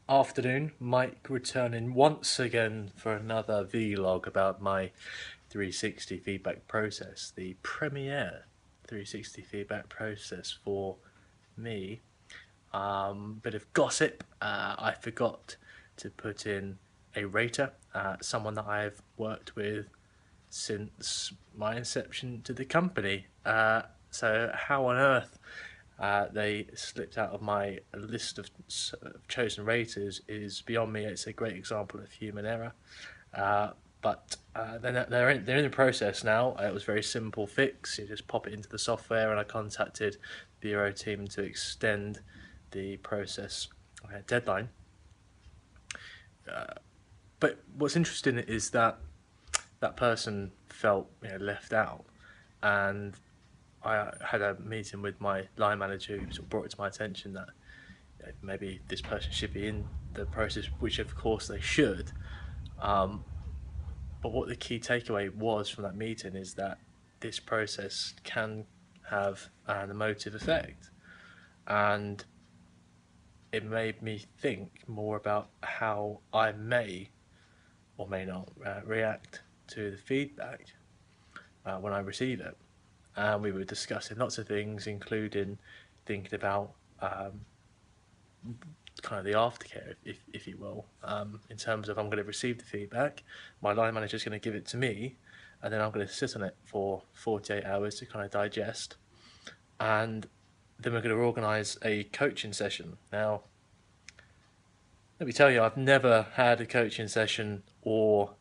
Afternoon, Mike returning once again for another vlog about my 360 feedback process, the premiere 360 feedback process for me. Bit of gossip, I forgot to put in a rater, someone that I've worked with since my inception to the company. So how on earth they slipped out of my list of chosen raters is beyond me. It's a great example of human error. But they're in the process now. It was a very simple fix. You just pop it into the software, and I contacted the Bureau team to extend the process deadline. But what's interesting is that that person felt left out, and I had a meeting with my line manager who sort of brought it to my attention that maybe this person should be in the process, which of course they should. But what the key takeaway was from that meeting is that this process can have an emotive effect, and it made me think more about how I may or may not react to the feedback when I receive it. And we were discussing lots of things, including thinking about kind of the aftercare, if you will, in terms of I'm going to receive the feedback, my line manager is going to give it to me, and then I'm going to sit on it for 48 hours to kind of digest, and then we're going to organise a coaching session. Now, let me tell you, I've never had a coaching session or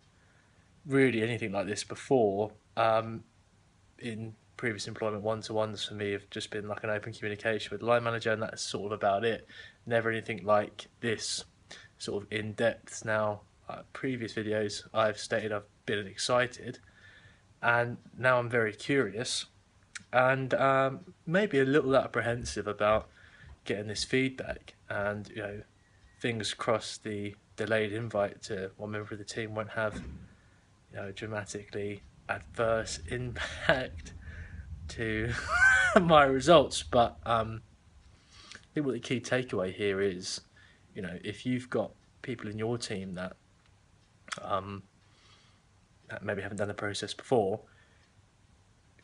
really anything like this before. In previous employment, one-to-ones for me have just been like an open communication with the line manager, and that's sort of about it. Never anything like this sort of in depth. Now, previous videos I've stated I've been excited, and now I'm very curious, and maybe a little apprehensive about getting this feedback. And fingers crossed the delayed invite to one member of the team won't have dramatically adverse impact to my results. But I think what the key takeaway here is, if you've got people in your team that maybe haven't done the process before,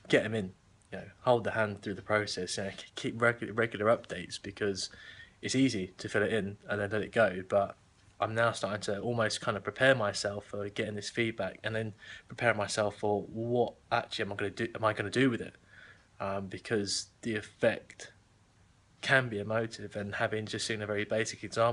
get them in. Hold the hand through the process. Keep regular updates, because it's easy to fill it in and then let it go. But I'm now starting to almost kind of prepare myself for getting this feedback, and then prepare myself for what actually am I going to do with it, because the effect can be emotive. And having just seen a very basic example